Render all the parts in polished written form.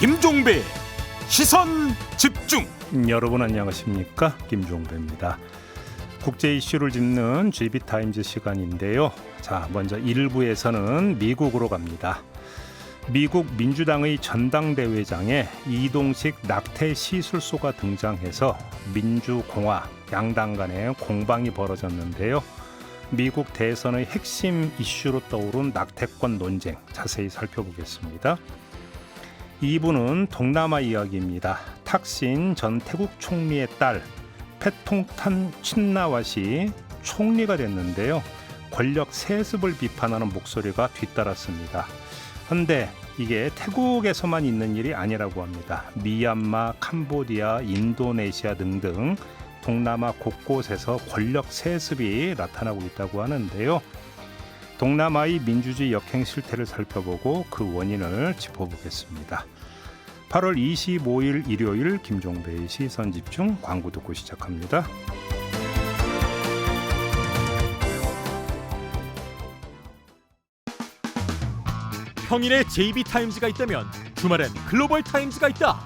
김종배 시선 집중. 여러분 안녕하십니까? 김종배입니다. 국제 이슈를 짚는 GB타임즈 시간인데요. 자, 먼저 1부에서는 미국으로 갑니다. 미국 민주당의 전당대회장에 이동식 낙태 시술소가 등장해서 민주공화 양당 간의 공방이 벌어졌는데요. 미국 대선의 핵심 이슈로 떠오른 낙태권 논쟁 자세히 살펴보겠습니다. 2부는 동남아 이야기입니다. 탁신 전 태국 총리의 딸 패통탄 친나왓이 총리가 됐는데요. 권력 세습을 비판하는 목소리가 뒤따랐습니다. 그런데 이게 태국에서만 있는 일이 아니라고 합니다. 미얀마, 캄보디아, 인도네시아 등등 동남아 곳곳에서 권력 세습이 나타나고 있다고 하는데요. 동남아의 민주주의 역행 실태를 살펴보고 그 원인을 짚어보겠습니다. 8월 25일 일요일 김종배의 시선집중 광고 듣고 시작합니다. 평일에 JB타임즈가 있다면 주말엔 글로벌타임즈가 있다.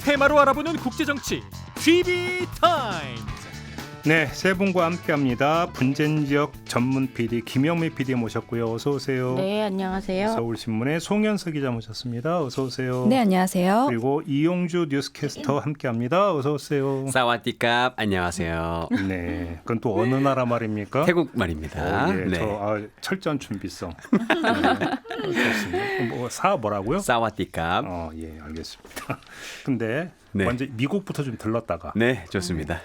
테마로 알아보는 국제정치 GB타임즈. 네, 세 분과 함께합니다. 분쟁지역 전문 PD 김영미 PD 모셨고요. 어서 오세요. 네, 안녕하세요. 서울신문의 송현석 기자 모셨습니다. 어서 오세요. 네, 안녕하세요. 그리고 이용주 뉴스캐스터 함께합니다. 어서 오세요. 사와디캅 안녕하세요. 네, 그건 또 어느 나라 말입니까? 태국 말입니다. 예, 네. 철저한 준비성. 네, 좋습니다. 뭐라고요? 사와디캅. 예, 알겠습니다. 근데 네. 먼저 미국부터 좀 들렀다가. 네, 좋습니다.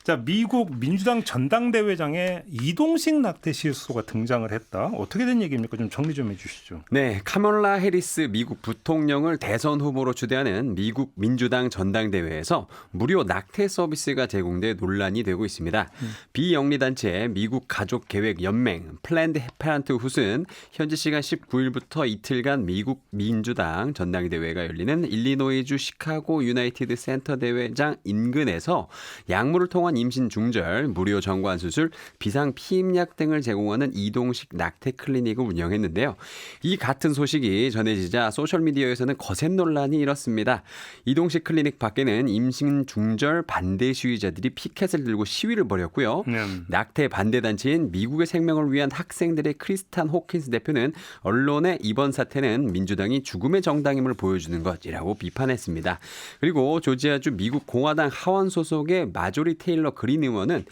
자, 미국 민주당 전당대회장에 이동식 낙태 시술소가 등장을 했다. 어떻게 된 얘기입니까? 좀 정리 좀 해주시죠. 네, 카멀라 해리스 미국 부통령을 대선 후보로 추대하는 미국 민주당 전당대회에서 무료 낙태 서비스가 제공돼 논란이 되고 있습니다. 비영리단체 미국 가족계획연맹 플랜드 페런트 훗은 현지 시간 19일부터 이틀간 미국 민주당 전당대회가 열리는 일리노이주 시카고 유나이티드 센터 대회장 인근에서 약물을 통한 임신 중절, 무료 정관 수술, 비상 피임약 등을 제공하는 이동식 낙태 클리닉을 운영했는데요. 이 같은 소식이 전해지자 소셜미디어에서는 거센 논란이 일었습니다. 이동식 클리닉 밖에는 임신 중절 반대 시위자들이 피켓을 들고 시위를 벌였고요. 낙태 반대 단체인 미국의 생명을 위한 학생들의 크리스탄 호킨스 대표는 언론의 이번 사태는 민주당이 죽음의 정당임을 보여주는 것이라고 비판했습니다. 그리고 조지아주 미국 공화당 하원 소속의 마조리 테일러 그린 의원은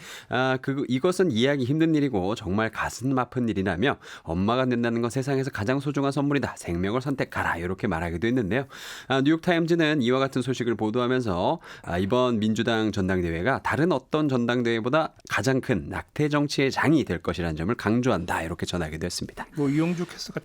이것은 이해하기 힘든 일이고 정말 가슴 아픈 일이라며 엄마가 된다는 건 세상에서 가장 소중한 선물이다. 생명을 선택하라. 이렇게 말하기도 했는데요. 뉴욕타임즈는 이와 같은 소식을 보도하면서 이번 민주당 전당대회가 다른 어떤 전당대회보다 가장 큰 낙태 정치의 장이 될 것이라는 점을 강조한다. 이렇게 전하기도 했습니다. 이용주 캐스터가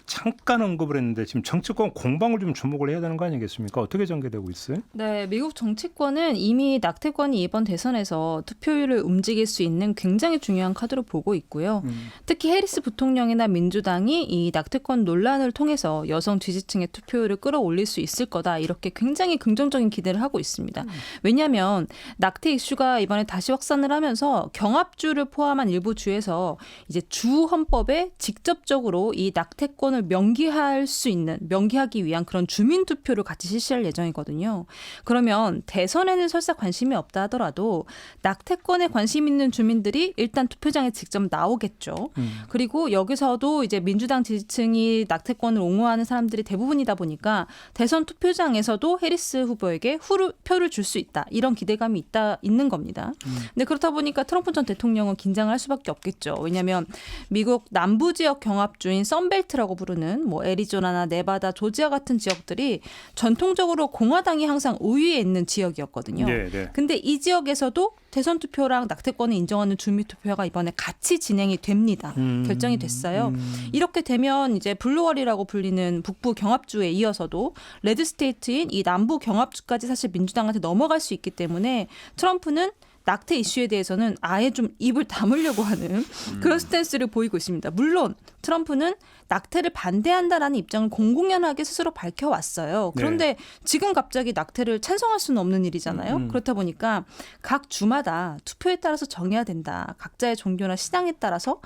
잠깐 언급을 했는데 지금 정치권 공방을 좀 주목을 해야 되는 거 아니겠습니까? 어떻게 전개되고 있어요? 네, 미국 정치권은 이미 낙태권이 이번 대선에서 투표율을 움직일 수 있는 굉장히 중요한 카드로 보고 있고요. 특히 해리스 부통령이나 민주당이 이 낙태권 논란을 통해서 여성 지지층의 투표율을 끌어올릴 수 있을 거다. 이렇게 굉장히 긍정적인 기대를 하고 있습니다. 왜냐하면 낙태 이슈가 이번에 다시 확산을 하면서 경합주를 포함한 일부 주에서 이제 주 헌법에 직접적으로 이 낙태권을 명기하기 위한 그런 주민 투표를 같이 실시할 예정이거든요. 그러면 대선에는 설사 관심이 없다 하더라도 낙태권에 관심 있는 주민들이 일단 투표장에 직접 나오겠죠. 그리고 여기서도 이제 민주당 지지층이 낙태권을 옹호하는 사람들이 대부분이다 보니까 대선 투표장에서도 해리스 후보에게 표를 줄 수 있다. 이런 기대감이 있는 겁니다. 근데 그렇다 보니까 트럼프 전 대통령은 긴장을 할 수밖에 없겠죠. 왜냐하면 미국 남부 지역 경합주인 선벨트라고 부르는 애리조나나 네바다, 조지아 같은 지역들이 전통적으로 공화당이 항상 우위에 있는 지역이었거든요. 네. 근데 이 지역에서도 대선 투표랑 낙태권을 인정하는 주민 투표가 이번에 같이 진행이 됩니다. 결정이 됐어요. 이렇게 되면 이제 블루월이라고 불리는 북부 경합주에 이어서도 레드 스테이트인 이 남부 경합주까지 사실 민주당한테 넘어갈 수 있기 때문에 트럼프는 낙태 이슈에 대해서는 아예 좀 입을 다물려고 하는 그런 스탠스를 보이고 있습니다. 물론 트럼프는 낙태를 반대한다라는 입장을 공공연하게 스스로 밝혀왔어요. 그런데 네. 지금 갑자기 낙태를 찬성할 수는 없는 일이잖아요. 그렇다 보니까 각 주마다 투표에 따라서 정해야 된다. 각자의 종교나 신앙에 따라서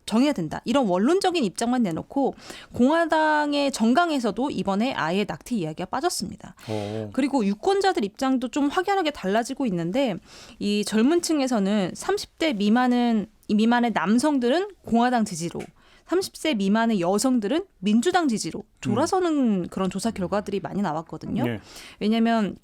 정해야 된다. 이런 원론적인 입장만 내놓고 공화당의 정강에서도 이번에 아예 낙태 이야기가 빠졌습니다. 그리고 유권자들 입장도 좀 확연하게 달라지고 있는데 이 젊은 층에서는 30대 미만의 남성들은 공화당 지지로 30세 미만의 여성들은 민주당 지지로 돌아서는 그런 조사 결과들이 많이 나왔거든요. 네. 왜냐하면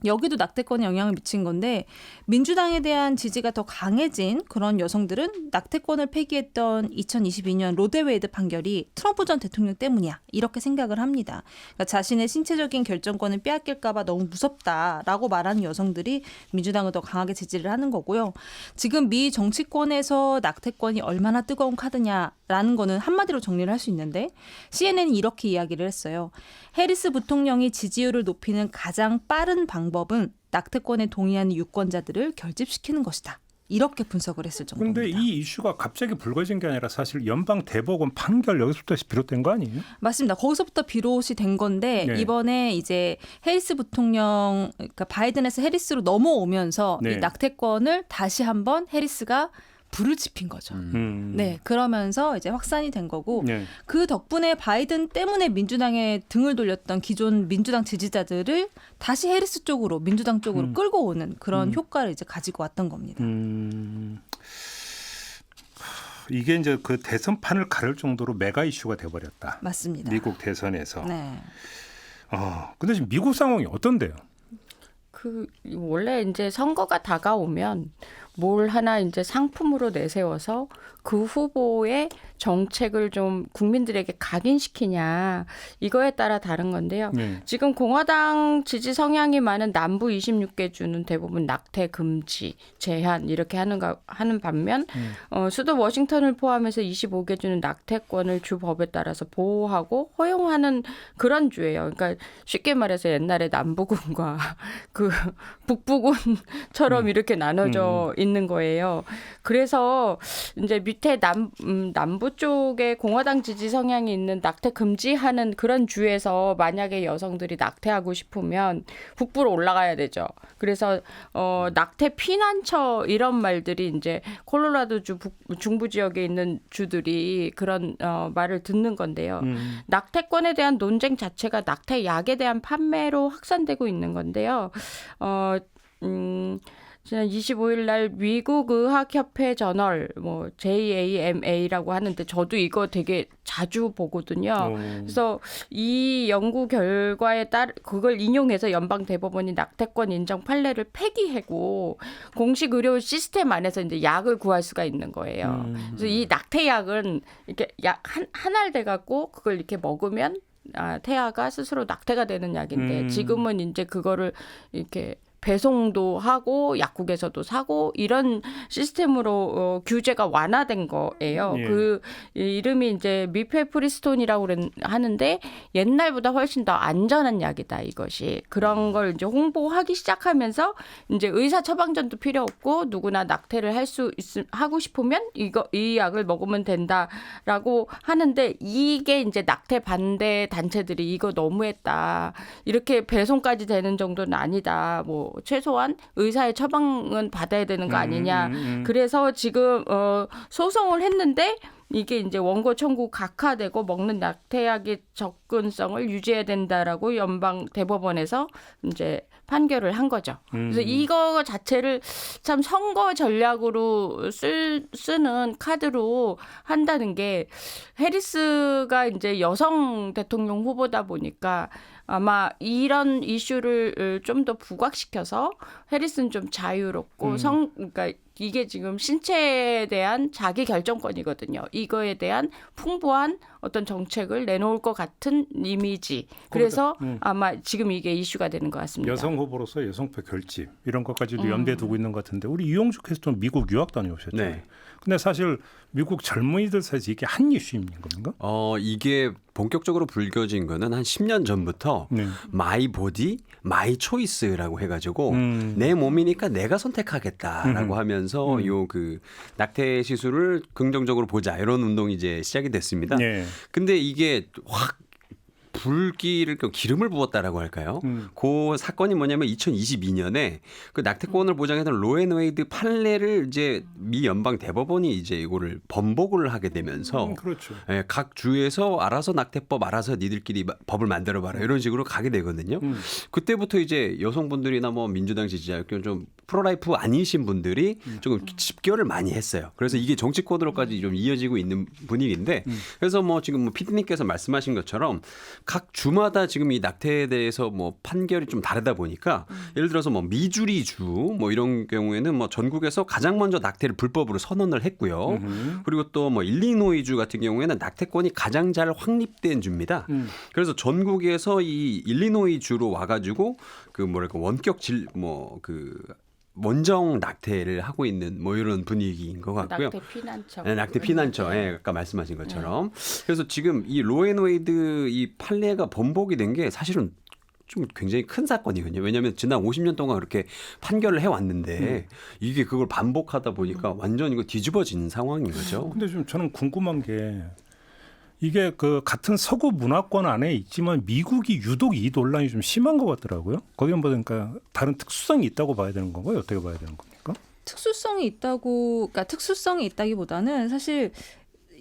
여기도 낙태권에 영향을 미친 건데 민주당에 대한 지지가 더 강해진 그런 여성들은 낙태권을 폐기했던 2022년 로데웨이드 판결이 트럼프 전 대통령 때문이야 이렇게 생각을 합니다. 그러니까 자신의 신체적인 결정권을 빼앗길까 봐 너무 무섭다라고 말하는 여성들이 민주당을 더 강하게 지지를 하는 거고요. 지금 미 정치권에서 낙태권이 얼마나 뜨거운 카드냐라는 거는 한마디로 정리를 할 수 있는데 CNN이 이렇게 이야기를 했어요. 해리스 부통령이 지지율을 높이는 가장 빠른 방법은 낙태권에 동의하는 유권자들을 결집시키는 것이다. 이렇게 분석을 했을 정도입니다. 그런데 이 이슈가 갑자기 불거진 게 아니라 사실 연방 대법원 판결 여기서부터 비롯된 거 아니에요? 맞습니다. 거기서부터 비롯이 된 건데 네. 이번에 이제 해리스 부통령, 그러니까 바이든에서 해리스로 넘어오면서 네. 이 낙태권을 다시 한번 해리스가 불을 지핀 거죠. 네, 그러면서 이제 확산이 된 거고 네. 그 덕분에 바이든 때문에 민주당에 등을 돌렸던 기존 민주당 지지자들을 다시 해리스 쪽으로 민주당 쪽으로 끌고 오는 그런 효과를 이제 가지고 왔던 겁니다. 이게 이제 그 대선판을 가를 정도로 메가 이슈가 돼버렸다. 맞습니다. 미국 대선에서. 네. 근데 지금 미국 상황이 어떤데요? 원래 이제 선거가 다가오면 뭘 하나 이제 상품으로 내세워서 그 후보의 정책을 좀 국민들에게 각인시키냐 이거에 따라 다른 건데요. 네. 지금 공화당 지지 성향이 많은 남부 26개 주는 대부분 낙태 금지, 제한 이렇게 하는 반면 수도 워싱턴을 포함해서 25개 주는 낙태권을 주 법에 따라서 보호하고 허용하는 그런 주예요. 그러니까 쉽게 말해서 옛날에 남부군과 그 북부군처럼 이렇게 나눠져 있는 거예요. 그래서 이제 밑에 남부 쪽에 공화당 지지 성향이 있는 낙태 금지하는 그런 주에서 만약에 여성들이 낙태하고 싶으면 북부로 올라가야 되죠. 그래서 낙태 피난처 이런 말들이 이제 콜로라도주 중부 지역에 있는 주들이 그런 말을 듣는 건데요. 낙태권에 대한 논쟁 자체가 낙태약에 대한 판매로 확산되고 있는 건데요. 지난 25일 날 미국 의학협회 저널 뭐 JAMA라고 하는데 저도 이거 되게 자주 보거든요. 그래서 이 연구 결과에 따라 그걸 인용해서 연방 대법원이 낙태권 인정 판례를 폐기하고 공식 의료 시스템 안에서 이제 약을 구할 수가 있는 거예요. 그래서 이 낙태약은 이렇게 약 한 알 돼 갖고 그걸 이렇게 먹으면 태아가 스스로 낙태가 되는 약인데 지금은 이제 그거를 이렇게 배송도 하고 약국에서도 사고 이런 시스템으로 규제가 완화된 거예요. 예. 그 이름이 이제 미페프리스톤이라고 하는데 옛날보다 훨씬 더 안전한 약이다 이것이. 그런 걸 이제 홍보하기 시작하면서 이제 의사 처방전도 필요 없고 누구나 낙태를 하고 싶으면 이 약을 먹으면 된다라고 하는데 이게 이제 낙태 반대 단체들이 이거 너무했다. 이렇게 배송까지 되는 정도는 아니다. 뭐 최소한 의사의 처방은 받아야 되는 거 아니냐. 그래서 지금 소송을 했는데 이게 이제 원고 청구 각하되고 먹는 낙태약의 접근성을 유지해야 된다라고 연방 대법원에서 이제 판결을 한 거죠. 그래서 이거 자체를 참 선거 전략으로 쓰는 카드로 한다는 게 해리스가 이제 여성 대통령 후보다 보니까 아마 이런 이슈를 좀 더 부각시켜서 해리스는 좀 자유롭고 그러니까 이게 지금 신체에 대한 자기 결정권이거든요. 이거에 대한 풍부한 어떤 정책을 내놓을 것 같은 이미지. 그래서 아마 지금 이게 이슈가 되는 것 같습니다. 여성 후보로서 여성표 결집 이런 것까지도 연대에 두고 있는 것 같은데 우리 이용주 캐스터는 미국 유학 다녀오셨죠. 네. 근데 사실 미국 젊은이들 사이에서 이게 한 이슈인 겁니까? 이게 본격적으로 불겨진 거는 한 10년 전부터 네. 마이 보디, 마이 초이스라고 해가지고 내 몸이니까 내가 선택하겠다라고 하면서 요 그 낙태 시술을 긍정적으로 보자 이런 운동이 이제 시작이 됐습니다. 네. 근데 이게 확 불길을 기름을 부었다라고 할까요? 그 사건이 뭐냐면 2022년에 그 낙태권을 보장했던 로앤웨이드 판례를 이제 미 연방 대법원이 이제 이거를 번복을 하게 되면서 그렇죠. 예, 각 주에서 알아서 낙태법 알아서 니들끼리 법을 만들어 봐라 이런 식으로 가게 되거든요. 그때부터 이제 여성분들이나 뭐 민주당 지지자 좀 프로라이프 아니신 분들이 조금 집결을 많이 했어요. 그래서 이게 정치 코드로까지 좀 이어지고 있는 분위기인데 그래서 뭐 지금 뭐 PD님께서 말씀하신 것처럼 각 주마다 지금 이 낙태에 대해서 뭐 판결이 좀 다르다 보니까 예를 들어서 뭐 미주리 주 뭐 이런 경우에는 뭐 전국에서 가장 먼저 낙태를 불법으로 선언을 했고요. 그리고 또 뭐 일리노이 주 같은 경우에는 낙태권이 가장 잘 확립된 주입니다. 그래서 전국에서 이 일리노이 주로 와가지고 그 뭐랄까 원격 원정 낙태를 하고 있는 뭐 이런 분위기인 것 같고요. 낙태 피난처. 네, 낙태 피난처. 예, 아까 말씀하신 것처럼. 그래서 지금 이 로앤웨이드 이 판례가 번복이 된 게 사실은 좀 굉장히 큰 사건이거든요. 왜냐하면 지난 50년 동안 그렇게 판결을 해왔는데 이게 그걸 반복하다 보니까 완전 이거 뒤집어진 상황인 거죠. 근데 좀 저는 궁금한 게 이게 그 같은 서구 문화권 안에 있지만 미국이 유독 이 논란이 좀 심한 것 같더라고요. 거기는 보니까 다른 특수성이 있다고 봐야 되는 건가요? 어떻게 봐야 되는 겁니까? 특수성이 있다기보다는 사실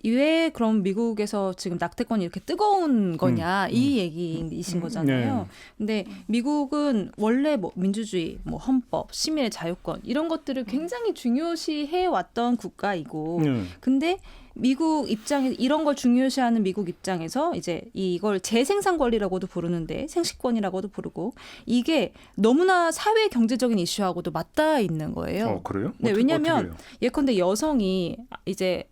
왜 그럼 미국에서 지금 낙태권이 이렇게 뜨거운 거냐 이 얘기이신 거잖아요. 근데 미국은 원래 뭐 민주주의, 뭐 헌법, 시민의 자유권 이런 것들을 굉장히 중요시해 왔던 국가이고, 근데 미국 입장에 이런 걸 중요시하는 미국 입장에서 이제 이걸 재생산 권리라고도 부르는데 생식권이라고도 부르고 이게 너무나 사회 경제적인 이슈하고도 맞닿아 있는 거예요. 그래요? 네, 왜냐하면 예컨대 여성이 이제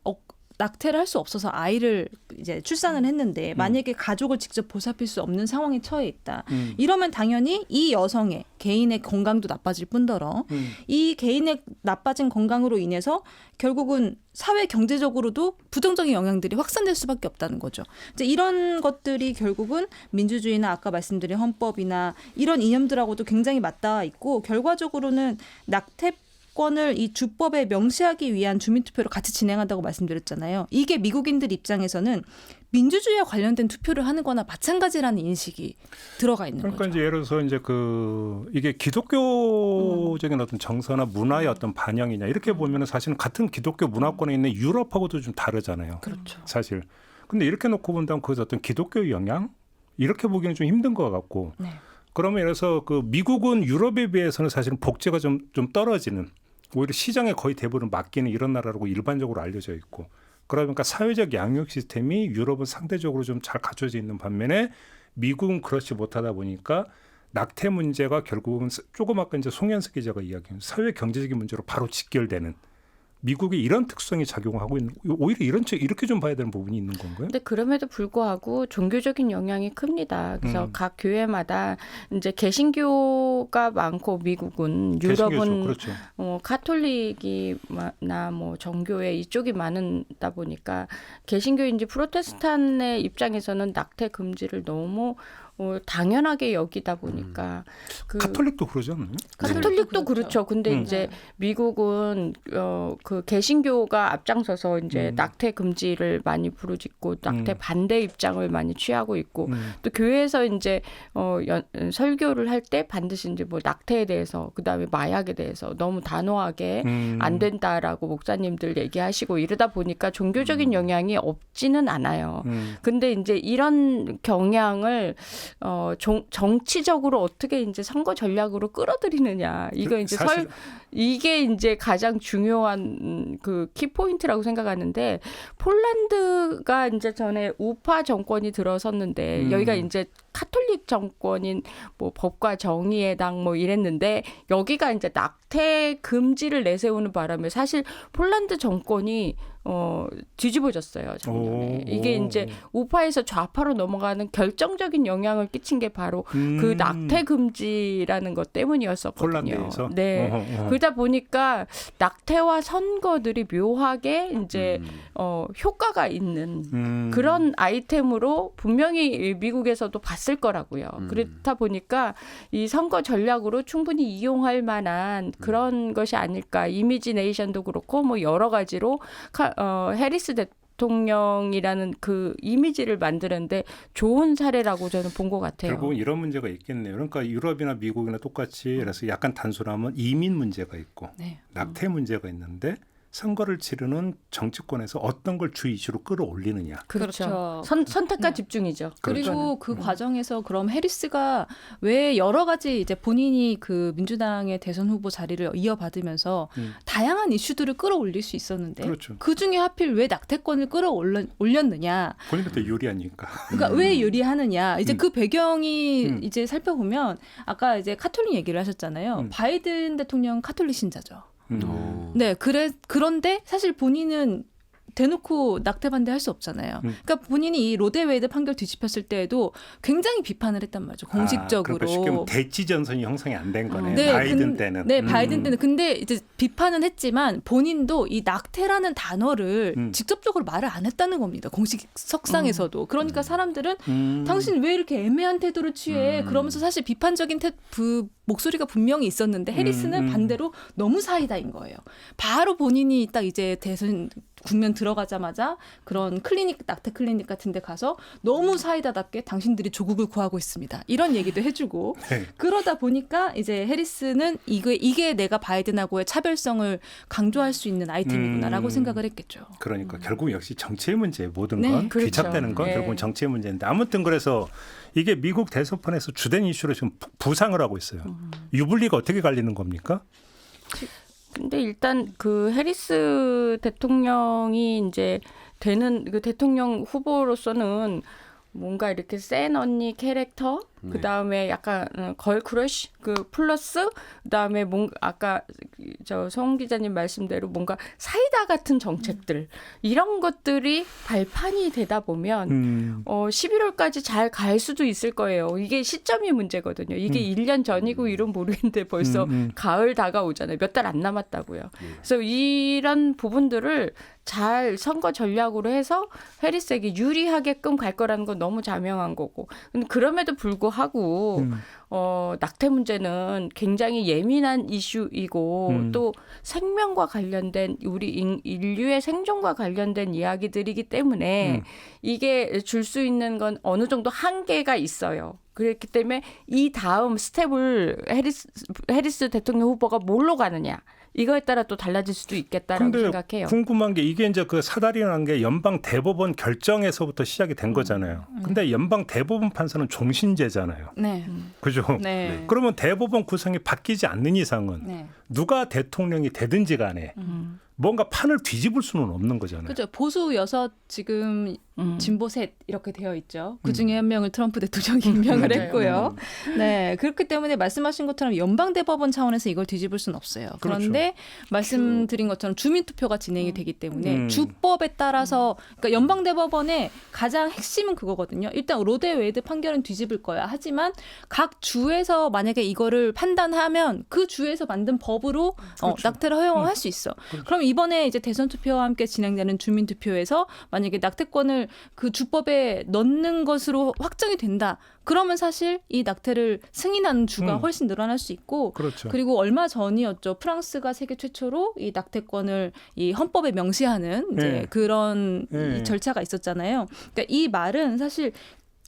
낙태를 할 수 없어서 아이를 이제 출산을 했는데 만약에 가족을 직접 보살필 수 없는 상황에 처해 있다. 이러면 당연히 이 여성의 개인의 건강도 나빠질 뿐더러 이 개인의 나빠진 건강으로 인해서 결국은 사회 경제적으로도 부정적인 영향들이 확산될 수밖에 없다는 거죠. 이제 이런 것들이 결국은 민주주의나 아까 말씀드린 헌법이나 이런 이념들하고도 굉장히 맞닿아 있고 결과적으로는 낙태권을 이 주법에 명시하기 위한 주민투표를 같이 진행한다고 말씀드렸잖아요. 이게 미국인들 입장에서는 민주주의와 관련된 투표를 하는 거나 마찬가지라는 인식이 들어가 있는 그러니까 거죠. 이제 예를 들어서 이제 이게 기독교적인 어떤 정서나 문화의 어떤 반영이냐 이렇게 보면은 사실은 같은 기독교 문화권에 있는 유럽하고도 좀 다르잖아요. 그렇죠. 사실. 근데 이렇게 놓고 본다면 그것이 어떤 기독교의 영향? 이렇게 보기에는 좀 힘든 것 같고. 네. 그러면 예를 들어서 그 미국은 유럽에 비해서는 사실은 복제가 좀 떨어지는 오히려 시장에 거의 대부분 맡기는 이런 나라라고 일반적으로 알려져 있고 그러니까 사회적 양육 시스템이 유럽은 상대적으로 좀 잘 갖춰져 있는 반면에 미국은 그렇지 못하다 보니까 낙태 문제가 결국은 조금 아까 이제 송현석 기자가 이야기한 사회 경제적인 문제로 바로 직결되는 미국이 이런 특성이 작용하고 있는 오히려 이렇게 좀 봐야 되는 부분이 있는 건가요? 근데 그럼에도 불구하고 종교적인 영향이 큽니다. 그래서 각 교회마다 이제 개신교가 많고 미국은 유럽은 그렇죠. 카톨릭이나 뭐 정교회 이쪽이 많다 보니까 개신교인지 프로테스탄의 입장에서는 낙태 금지를 너무 당연하게 여기다 보니까 카톨릭도 그러지 않나요? 카톨릭도 그렇죠. 근데 이제 미국은 그 개신교가 앞장서서 이제 낙태 금지를 많이 부르짖고 낙태 반대 입장을 많이 취하고 있고 또 교회에서 이제 설교를 할 때 반드시 이제 뭐 낙태에 대해서 그다음에 마약에 대해서 너무 단호하게 안 된다라고 목사님들 얘기하시고 이러다 보니까 종교적인 영향이 없지는 않아요. 근데 이제 이런 경향을 정치적으로 어떻게 이제 선거 전략으로 끌어들이느냐. 이거 이제 이게 이제 가장 중요한 그 키포인트라고 생각하는데 폴란드가 이제 전에 우파 정권이 들어섰는데 여기가 이제 카톨릭 정권인 뭐 법과 정의의 당 뭐 이랬는데 여기가 이제 낙태 금지를 내세우는 바람에 사실 폴란드 정권이 뒤집어졌어요. 작년에. 이게 이제 우파에서 좌파로 넘어가는 결정적인 영향을 끼친 게 바로 그 낙태 금지라는 것 때문이었었거든요. 폴란드에서? 네. 그러다 보니까 낙태와 선거들이 묘하게 이제 효과가 있는 그런 아이템으로 분명히 미국에서도 봤을 거라고요. 그렇다 보니까 이 선거 전략으로 충분히 이용할 만한 그런 것이 아닐까. 이미지 네이션도 그렇고 뭐 여러 가지로 해리스 대통령이라는 그 이미지를 만드는데 좋은 사례라고 저는 본 것 같아요. 결국은 이런 문제가 있겠네요. 그러니까 유럽이나 미국이나 똑같이 그래서 약간 단순하면 이민 문제가 있고 네. 낙태 문제가 있는데 선거를 치르는 정치권에서 어떤 걸 주 이슈로 끌어올리느냐. 그렇죠. 그렇죠. 선택과 네. 집중이죠. 그리고 그 과정에서 그럼 해리스가 왜 여러 가지 이제 본인이 그 민주당의 대선 후보 자리를 이어받으면서 다양한 이슈들을 끌어올릴 수 있었는데 그렇죠. 그 중에 하필 왜 낙태권을 끌어올렸느냐? 본인한테 유리하니까. 그러니까 왜 유리하느냐? 이제 그 배경이 음. 이제 살펴보면 아까 이제 카톨릭 얘기를 하셨잖아요. 바이든 대통령 카톨릭 신자죠. 네, 그런데 사실 본인은 대놓고 낙태 반대할 수 없잖아요. 그러니까 본인이 이 로데웨이드 판결 뒤집혔을 때에도 굉장히 비판을 했단 말이죠. 공식적으로. 그러니까 쉽게 말하면 대치 전선이 형성이 안 된 거네. 네, 바이든 때는. 네, 바이든 때는. 근데 이제 비판은 했지만 본인도 이 낙태라는 단어를 직접적으로 말을 안 했다는 겁니다. 공식 석상에서도. 그러니까 사람들은 당신 왜 이렇게 애매한 태도를 취해? 그러면서 사실 비판적인 목소리가 분명히 있었는데 해리스는 반대로 너무 사이다인 거예요. 바로 본인이 딱 이제 대선 국면 들어가자마자 그런 클리닉, 낙태 클리닉 같은 데 가서 너무 사이다답게 당신들이 조국을 구하고 있습니다. 이런 얘기도 해주고 네. 그러다 보니까 이제 해리스는 이게 내가 바이든하고의 차별성을 강조할 수 있는 아이템이구나라고 생각을 했겠죠. 그러니까 결국 역시 정치의 문제 모든 네, 건 그렇죠. 귀착되는 건 네. 결국은 정치의 문제인데 아무튼 그래서 이게 미국 대선판에서 주된 이슈로 지금 부상을 하고 있어요. 유불리가 어떻게 갈리는 겁니까? 근데 일단 그 해리스 대통령이 이제 되는 그 대통령 후보로서는 뭔가 이렇게 센 언니 캐릭터, 그 다음에 약간 걸 크러쉬, 그 플러스, 그 다음에 뭔가 아까 저 송 기자님 말씀대로 뭔가 사이다 같은 정책들 이런 것들이 발판이 되다 보면 11월까지 잘 갈 수도 있을 거예요. 이게 시점이 문제거든요. 이게 1년 전이고 이런 모르겠는데 벌써 가을 다가오잖아요. 몇 달 안 남았다고요. 그래서 이런 부분들을 잘 선거 전략으로 해서 해리스에게 유리하게끔 갈 거라는 건 너무 자명한 거고. 근데 그럼에도 불구하고 낙태 문제는 굉장히 예민한 이슈이고 또 생명과 관련된 우리 인류의 생존과 관련된 이야기들이기 때문에 이게 줄 수 있는 건 어느 정도 한계가 있어요. 그렇기 때문에 이 다음 스텝을 해리스 대통령 후보가 뭘로 가느냐. 이거에 따라 또 달라질 수도 있겠다라고 근데 생각해요. 궁금한 게 이게 이제 그 사달이라는 게 연방 대법원 결정에서부터 시작이 된 거잖아요. 근데 연방 대법원 판사는 종신제잖아요. 네. 그죠? 네. 그러면 대법원 구성이 바뀌지 않는 이상은 네. 누가 대통령이 되든지 간에 뭔가 판을 뒤집을 수는 없는 거잖아요. 그죠. 보수 6 지금 진보 셋 이렇게 되어 있죠. 그 중에 한 명을 트럼프 대통령이 임명을 맞아요. 했고요. 네, 그렇기 때문에 말씀하신 것처럼 연방대법원 차원에서 이걸 뒤집을 수는 없어요. 그런데 말씀드린 것처럼 주민투표가 진행이 되기 때문에 주법에 따라서 그러니까 연방대법원의 가장 핵심은 그거거든요. 일단 로데웨이드 판결은 뒤집을 거야. 하지만 각 주에서 만약에 이거를 판단하면 그 주에서 만든 법으로 낙태를 허용할 수 있어. 그럼 이번에 이제 대선 투표와 함께 진행되는 주민투표에서 만약에 낙태권을 그 주법에 넣는 것으로 확정이 된다. 그러면 사실 이 낙태를 승인하는 주가 훨씬 늘어날 수 있고 그렇죠. 그리고 얼마 전이었죠. 프랑스가 세계 최초로 이 낙태권을 이 헌법에 명시하는 이제 네. 그런 네. 이 절차가 있었잖아요. 그러니까 이 말은 사실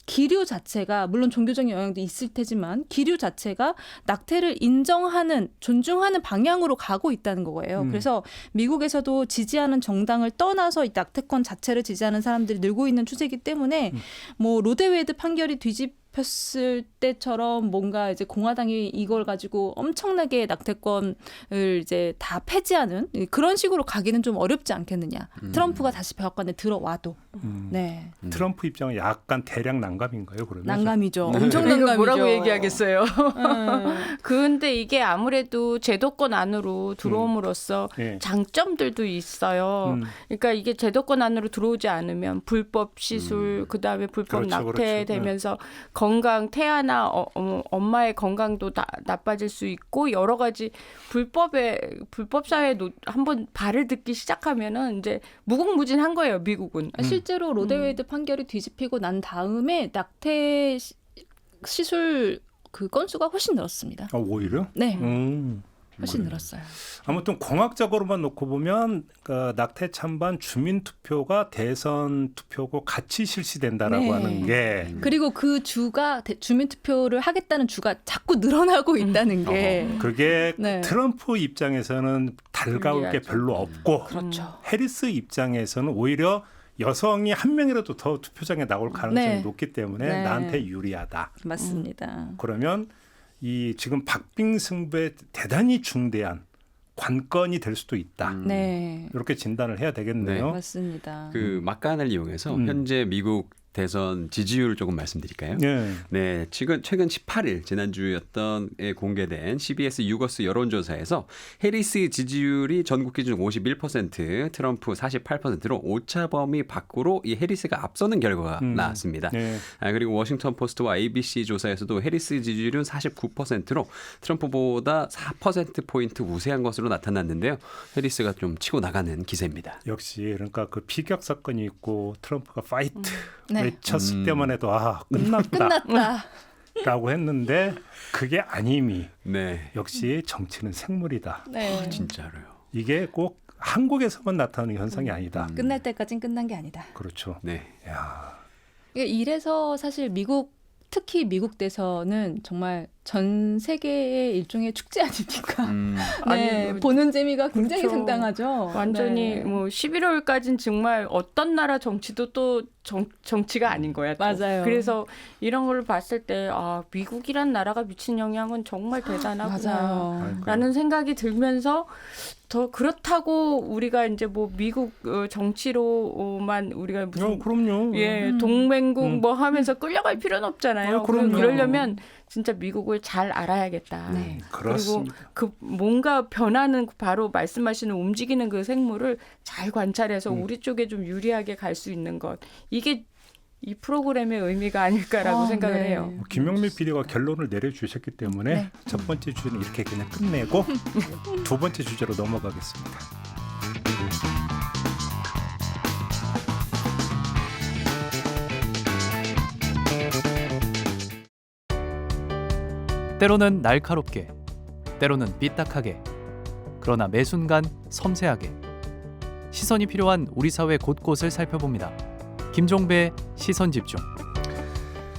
기류 자체가 물론 종교적인 영향도 있을 테지만 기류 자체가 낙태를 인정하는 존중하는 방향으로 가고 있다는 거예요. 그래서 미국에서도 지지하는 정당을 떠나서 이 낙태권 자체를 지지하는 사람들이 늘고 있는 추세이기 때문에 뭐 로데웨이드 판결이 뒤집혔을 때처럼 뭔가 이제 공화당이 이걸 가지고 엄청나게 낙태권을 이제 다 폐지하는 그런 식으로 가기는 좀 어렵지 않겠느냐. 트럼프가 다시 백악관에 들어와도. 네. 트럼프 입장은 약간 대량 난감인가요? 그러면 난감이죠. 네. 엄청 이거 난감이죠. 뭐라고 얘기하겠어요. 근데 이게 아무래도 제도권 안으로 들어옴으로써 예. 장점들도 있어요. 그러니까 이게 제도권 안으로 들어오지 않으면 불법 시술, 그다음에 불법 그렇죠, 낙태되면서 건강, 태아나 엄마의 건강도 나빠질 수 있고 여러 가지 불법 사회에 한번 발을 듣기 시작하면은 이제 무궁무진한 거예요, 미국은. 실제로 로데웨이드 판결이 뒤집히고 난 다음에 낙태 시술 그 건수가 훨씬 늘었습니다. 오히려? 네. 훨씬 늘었어요. 아무튼 공학적으로만 놓고 보면 낙태 찬반 주민 투표가 대선 투표고 같이 실시된다라고 네. 하는 게 그리고 그 주가 주민 투표를 하겠다는 주가 자꾸 늘어나고 있다는 게 그게 네. 트럼프 입장에서는 달가울 게 불리하죠. 별로 없고 그렇죠. 해리스 입장에서는 오히려 여성이 한 명이라도 더 투표장에 나올 가능성이 네. 높기 때문에 네. 나한테 유리하다. 맞습니다. 그러면 이 지금 박빙 승부에 대단히 중대한 관건이 될 수도 있다. 네. 이렇게 진단을 해야 되겠네요. 맞습니다. 그 막간을 이용해서 현재 미국 대선 지지율 조금 말씀드릴까요? 네. 네, 최근 18일 지난주였던 에 공개된 CBS 유거스 여론조사에서 해리스 지지율이 전국 기준 51%, 트럼프 48%로 오차 범위 밖으로 이 해리스가 앞서는 결과가 나왔습니다. 네. 그리고 워싱턴 포스트와 ABC 조사에서도 해리스 지지율은 49%로 트럼프보다 4% 포인트 우세한 것으로 나타났는데요. 해리스가 좀 치고 나가는 기세입니다. 역시 그러니까 그 피격 사건이 있고 트럼프가 파이트 네. 외쳤을 때만 해도 끝났다라고 끝났다. 했는데 그게 아님이 네, 역시 정치는 생물이다. 네. 진짜로요. 이게 꼭 한국에서만 나타나는 현상이 아니다. 끝날 때까진 끝난 게 아니다. 그렇죠. 네. 야, 이래서 사실 특히 미국 대선은 정말 전 세계의 일종의 축제 아닙니까? 네, 아니, 보는 재미가 굉장히 그렇죠. 상당하죠. 완전히 네. 뭐 11월까지는 정말 어떤 나라 정치도 또 정치가 아닌 거야. 또. 맞아요. 그래서 이런 걸 봤을 때 미국이란 나라가 미친 영향은 정말 대단하구나. 맞아요. 라는 생각이 들면서 더 그렇다고 우리가 이제 뭐 미국 정치로만 우리가 무슨 그럼요. 동맹국 뭐 하면서 끌려갈 필요는 없잖아요. 그럼요. 이러려면 진짜 미국을 잘 알아야겠다. 네. 그렇습니다. 그리고 그 뭔가 변하는 바로 말씀하시는 움직이는 그 생물을 잘 관찰해서 우리 쪽에 좀 유리하게 갈 수 있는 것. 이게 이 프로그램의 의미가 아닐까라고 생각을 네. 해요. 김영미 PD가 결론을 내려주셨기 때문에 네. 첫 번째 주제는 이렇게 그냥 끝내고 두 번째 주제로 넘어가겠습니다. 때로는 날카롭게, 때로는 삐딱하게, 그러나 매 순간 섬세하게 시선이 필요한 우리 사회 곳곳을 살펴봅니다. 김종배의 시선집중.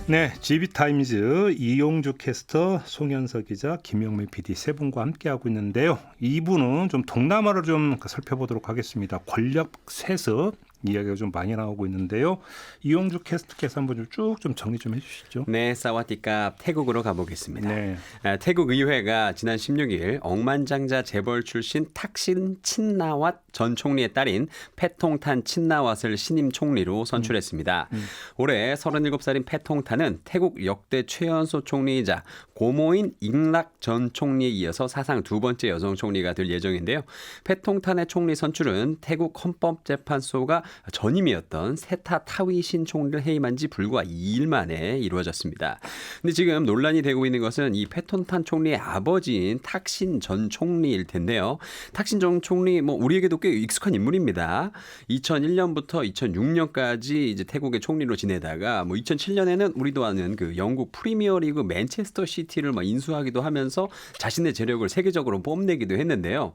네, GB타임즈 이용주 캐스터, 송현석 기자, 김영미 PD 세 분과 함께하고 있는데요. 2부는 좀 동남아를 좀 살펴보도록 하겠습니다. 권력 세습 이야기가 좀 많이 나오고 있는데요. 이용주 캐스터께서 한번 쭉 좀 정리 좀 해주시죠. 네, 사와디카 태국으로 가보겠습니다. 네. 태국 의회가 지난 16일 억만장자 재벌 출신 탁신 친나왓 전 총리의 딸인 패통탄 친나왓을 신임 총리로 선출했습니다. 올해 37살인 패통탄은 태국 역대 최연소 총리이자 고모인 잉락 전 총리에 이어서 사상 두 번째 여성 총리가 될 예정인데요. 패통탄의 총리 선출은 태국 헌법재판소가 전임이었던 세타 타위신 총리를 해임한 지 불과 2일 만에 이루어졌습니다. 근데 지금 논란이 되고 있는 것은 이 패톤탄 총리의 아버지인 탁신 전 총리일 텐데요. 탁신 전 총리 우리에게도 꽤 익숙한 인물입니다. 2001년부터 2006년까지 이제 태국의 총리로 지내다가 2007년에는 우리도 아는 그 영국 프리미어리그 맨체스터 시티를 인수하기도 하면서 자신의 재력을 세계적으로 뽐내기도 했는데요.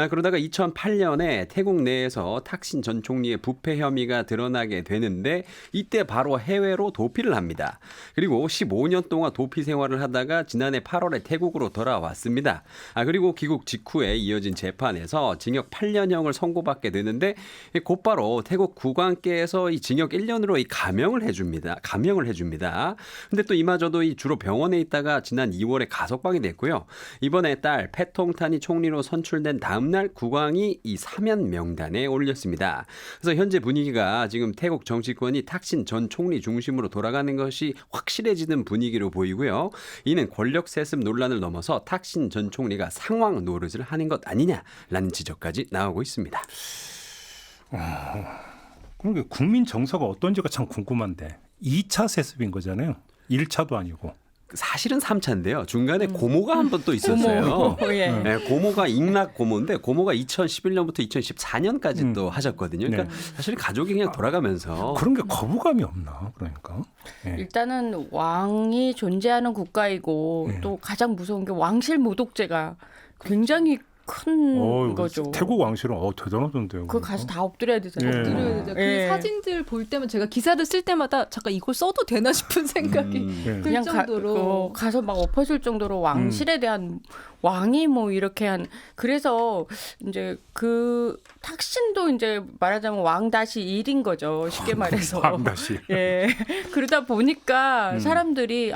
그러다가 2008년에 태국 내에서 탁신 전 총리의 부패 혐의가 드러나게 되는데 이때 바로 해외로 도피를 합니다. 그리고 15년 동안 도피 생활을 하다가 지난해 8월에 태국으로 돌아왔습니다. 그리고 귀국 직후에 이어진 재판에서 징역 8년형을 선고받게 되는데 곧바로 태국 국왕께서 이 징역 1년으로 이 감형을 해줍니다. 근데 또 이마저도 주로 병원에 있다가 지난 2월에 가석방이 됐고요. 이번에 딸 패통탄이 총리로 선출된 다음 날 국왕이 이 사면 명단에 올렸습니다. 그래서 현재 분위기가 지금 태국 정치권이 탁신 전 총리 중심으로 돌아가는 것이 확실해지는 분위기로 보이고요. 이는 권력 세습 논란을 넘어서 탁신 전 총리가 상황 노릇을 하는 것 아니냐라는 지적까지 나오고 있습니다. 그러니까 국민 정서가 어떤지가 참 궁금한데 2차 세습인 거잖아요. 1차도 아니고. 사실은 3차인데요. 중간에 고모가 한 번 또 있었어요. 예. 네, 고모가 잉락 고모인데 고모가 2011년부터 2014년까지 또 하셨거든요. 그러니까 사실 가족이 그냥 돌아가면서 그런 게 거부감이 없나 그러니까. 네. 일단은 왕이 존재하는 국가이고 또 가장 무서운 게 왕실 모독죄가 굉장히 큰 거죠. 태국 왕실은 대단하던데요. 그거 가서 다 엎드려야 되잖아요. 예. 엎드려야 되죠. 그 예. 사진들 볼 때면 제가 기사를 쓸 때마다 잠깐 이걸 써도 되나 싶은 생각이 예. 그냥 정도로. 가서 막 엎어질 정도로 왕실에 대한 왕이 뭐 이렇게 한 그래서 이제 그 탁신도 이제 말하자면 왕-1인 거죠. 쉽게 말해서. 왕다시. 예. 그러다 보니까 사람들이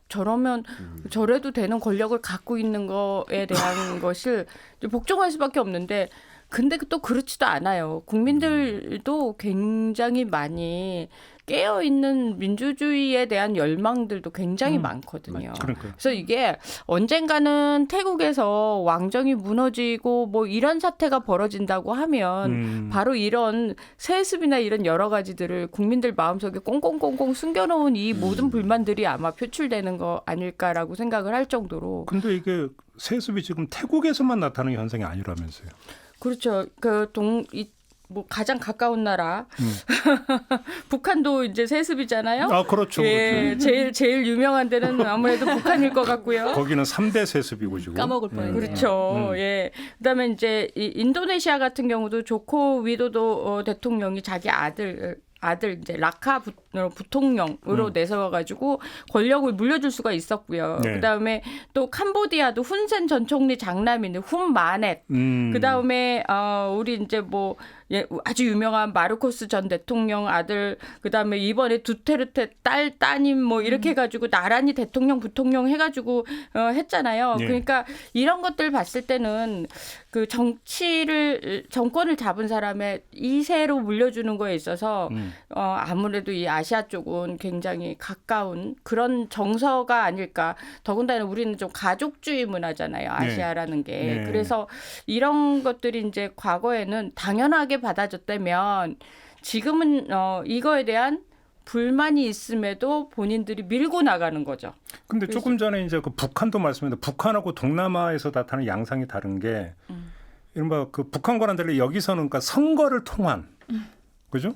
저러면 저래도 되는 권력을 갖고 있는 거에 대한 것을 이제 복종할 수밖에 없는데 근데 또 그렇지도 않아요. 국민들도 굉장히 많이 깨어있는 민주주의에 대한 열망들도 굉장히 많거든요. 그러니까요. 그래서 이게 언젠가는 태국에서 왕정이 무너지고 뭐 이런 사태가 벌어진다고 하면 바로 이런 세습이나 이런 여러 가지들을 국민들 마음속에 꽁꽁꽁꽁 숨겨놓은 이 모든 불만들이 아마 표출되는 거 아닐까라고 생각을 할 정도로. 근데 이게 세습이 지금 태국에서만 나타나는 현상이 아니라면서요. 그렇죠. 뭐 가장 가까운 나라 북한도 이제 세습이잖아요. 아, 그렇죠. 예, 그렇죠. 제일 유명한 데는 아무래도 북한일 것 같고요. 거기는 3대 세습이고 지금. 까먹을 뻔했네요. 그렇죠. 예. 그다음에 이제 이 인도네시아 같은 경우도 조코 위도도 대통령이 자기 아들 이제 라카 부통령으로 내세워가지고 권력을 물려줄 수가 있었고요. 네. 그다음에 또 캄보디아도 훈센 전 총리 장남인 훈마넷. 그다음에 우리 이제 뭐 아주 유명한 마르코스 전 대통령 아들, 그다음에 이번에 두테르테 따님 뭐 이렇게 해가지고 나란히 대통령 부통령 해가지고 했잖아요. 네. 그러니까 이런 것들 봤을 때는 그 정권을 잡은 사람의 2세로 물려주는 거에 있어서 아무래도 이 아시아 쪽은 굉장히 가까운 그런 정서가 아닐까. 더군다나 우리는 좀 가족주의 문화잖아요. 아시아라는 게. 네. 그래서 이런 것들이 이제 과거에는 당연하게 받아줬다면 지금은 이거에 대한 불만이 있음에도 본인들이 밀고 나가는 거죠. 근데 조금 전에 이제 그 북한도 말씀했는데 북한하고 동남아에서 나타나는 양상이 다른 게 이른바 그 북한과는 달리 여기서는 그러니까 선거를 통한 그죠?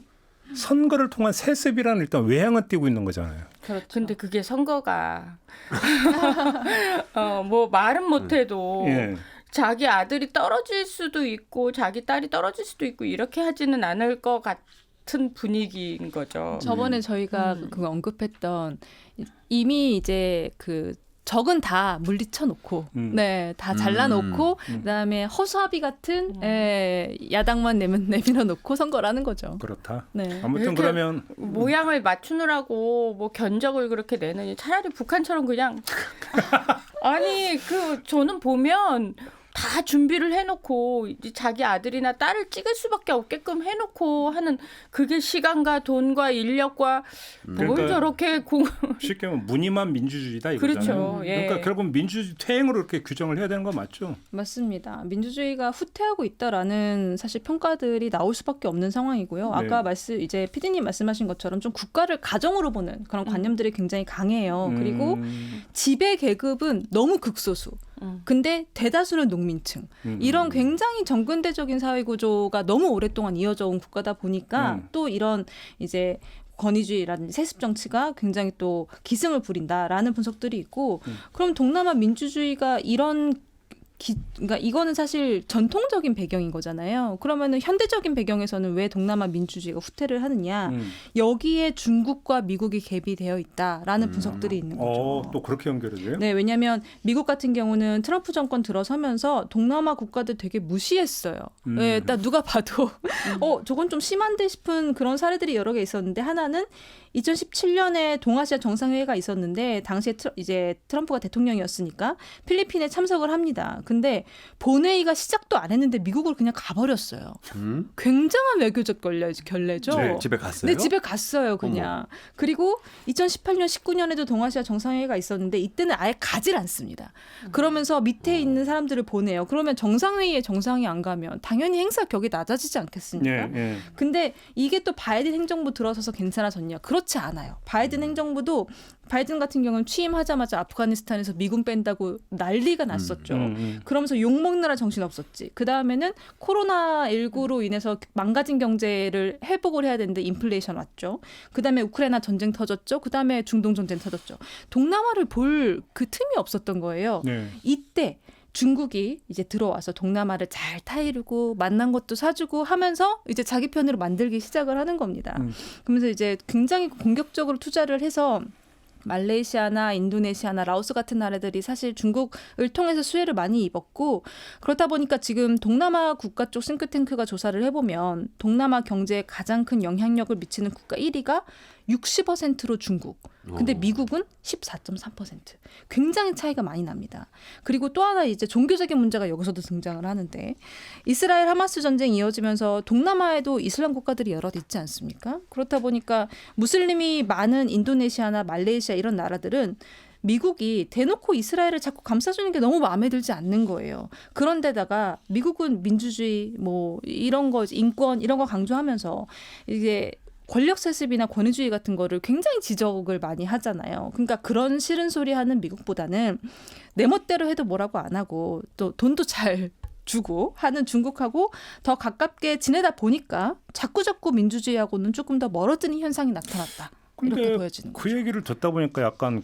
선거를 통한 세습이라는 일단 외향은 띄고 있는 거잖아요. 그렇죠. 근데 그게 선거가 뭐 말은 못해도 예. 자기 아들이 떨어질 수도 있고 자기 딸이 떨어질 수도 있고 이렇게 하지는 않을 것 같은 분위기인 거죠. 저번에 저희가 그 언급했던 이미 이제 그 적은 다 물리쳐 놓고, 네, 다 잘라놓고, 그다음에 허수아비 같은 야당만 내밀어 놓고 선거라는 거죠. 그렇다. 네. 아무튼 이렇게 그러면 모양을 맞추느라고 뭐 견적을 그렇게 내느니 차라리 북한처럼 그냥 아니 저는 보면 다 준비를 해놓고 이제 자기 아들이나 딸을 찍을 수밖에 없게끔 해놓고 하는 그게 시간과 돈과 인력과 뭘 그러니까 저렇게 쉽게 말하면 무늬만 민주주의다 이거잖아요. 그렇죠. 예. 그러니까 결국 민주주의 퇴행으로 이렇게 규정을 해야 되는 거 맞죠? 맞습니다. 민주주의가 후퇴하고 있다라는 사실 평가들이 나올 수밖에 없는 상황이고요. 네. 아까 이제 PD님 말씀하신 것처럼 좀 국가를 가정으로 보는 그런 관념들이 굉장히 강해요. 그리고 지배 계급은 너무 극소수. 근데 대다수는 농민층. 이런 굉장히 정근대적인 사회 구조가 너무 오랫동안 이어져 온 국가다 보니까 또 이런 이제 권위주의라든지 세습 정치가 굉장히 또 기승을 부린다라는 분석들이 있고 그럼 동남아 민주주의가 그러니까 이거는 사실 전통적인 배경인 거잖아요. 그러면은 현대적인 배경에서는 왜 동남아 민주주의가 후퇴를 하느냐? 여기에 중국과 미국이 개입이 되어 있다라는 분석들이 있는 거죠. 또 그렇게 연결이 돼요? 네, 왜냐하면 미국 같은 경우는 트럼프 정권 들어서면서 동남아 국가들 되게 무시했어요. 네, 딱 누가 봐도 저건 좀 심한데 싶은 그런 사례들이 여러 개 있었는데 하나는 2017년에 동아시아 정상회의가 있었는데 당시에 이제 트럼프가 대통령이었으니까 필리핀에 참석을 합니다. 근데 본회의가 시작도 안 했는데 미국을 그냥 가버렸어요. 굉장한 외교적 결례죠. 네, 집에 갔어요? 네, 집에 갔어요, 그냥. 어머. 그리고 2018년, 19년에도 동아시아 정상회의가 있었는데 이때는 아예 가질 않습니다. 그러면서 밑에 있는 사람들을 보내요. 그러면 정상회의에 정상이 안 가면 당연히 행사 격이 낮아지지 않겠습니까? 예. 근데 이게 또 바이든 행정부 들어서서 괜찮아졌냐? 그렇지 않아요. 바이든 행정부도 바이든 같은 경우는 취임하자마자 아프가니스탄에서 미군 뺀다고 난리가 났었죠. 그러면서 욕먹느라 정신없었지. 그다음에는 코로나19로 인해서 망가진 경제를 회복을 해야 되는데 인플레이션 왔죠. 그다음에 우크라이나 전쟁 터졌죠. 그다음에 중동 전쟁 터졌죠. 동남아를 볼 그 틈이 없었던 거예요. 네. 이때 중국이 이제 들어와서 동남아를 잘 타이르고 만난 것도 사주고 하면서 이제 자기 편으로 만들기 시작을 하는 겁니다. 그러면서 이제 굉장히 공격적으로 투자를 해서 말레이시아나 인도네시아나 라오스 같은 나라들이 사실 중국을 통해서 수혜를 많이 입었고 그렇다 보니까 지금 동남아 국가 쪽 싱크탱크가 조사를 해보면 동남아 경제에 가장 큰 영향력을 미치는 국가 1위가 60%로 중국. 근데 미국은 14.3%. 굉장히 차이가 많이 납니다. 그리고 또 하나 이제 종교적인 문제가 여기서도 등장을 하는데 이스라엘 하마스 전쟁이 이어지면서 동남아에도 이슬람 국가들이 여럿 있지 않습니까? 그렇다 보니까 무슬림이 많은 인도네시아나 말레이시아 이런 나라들은 미국이 대놓고 이스라엘을 자꾸 감싸주는 게 너무 마음에 들지 않는 거예요. 그런데다가 미국은 민주주의 뭐 이런 거 인권 이런 거 강조하면서 이게 권력 세습이나 권위주의 같은 거를 굉장히 지적을 많이 하잖아요. 그러니까 그런 싫은 소리 하는 미국보다는 내 멋대로 해도 뭐라고 안 하고 또 돈도 잘 주고 하는 중국하고 더 가깝게 지내다 보니까 자꾸 민주주의하고는 조금 더 멀어지는 현상이 나타났다. 이렇게 근데 보여지는 그 거죠. 얘기를 듣다 보니까 약간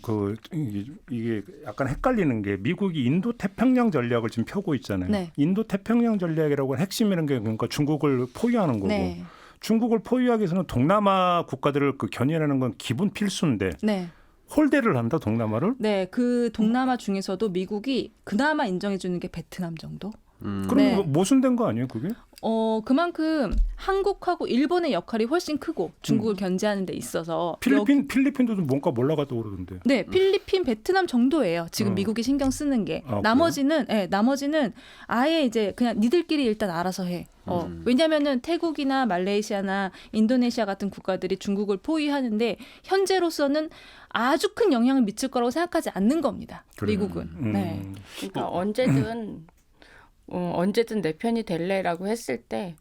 이게 약간 헷갈리는 게 미국이 인도 태평양 전략을 지금 펴고 있잖아요. 네. 인도 태평양 전략이라고 핵심이라는 게 그러니까 중국을 포위하는 거고 네. 중국을 포위하기 위해서는 동남아 국가들을 그 견인하는 건 기본 필수인데 네. 홀대를 한다 동남아를? 네, 그 동남아 중에서도 미국이 그나마 인정해 주는 게 베트남 정도? 그럼 네. 모순된 거 아니에요, 그게? 그만큼 한국하고 일본의 역할이 훨씬 크고 중국을 견제하는 데 있어서 필리핀도 뭔가 몰라가도 그러던데. 네, 필리핀, 베트남 정도예요. 지금 미국이 신경 쓰는 게. 아, 나머지는 아예 이제 그냥 니들끼리 일단 알아서 해. 왜냐면은 태국이나 말레이시아나 인도네시아 같은 국가들이 중국을 포위하는데 현재로서는 아주 큰 영향을 미칠 거라고 생각하지 않는 겁니다. 그래요. 미국은. 네. 그러니까 언제든 내 편이 될래라고 했을 때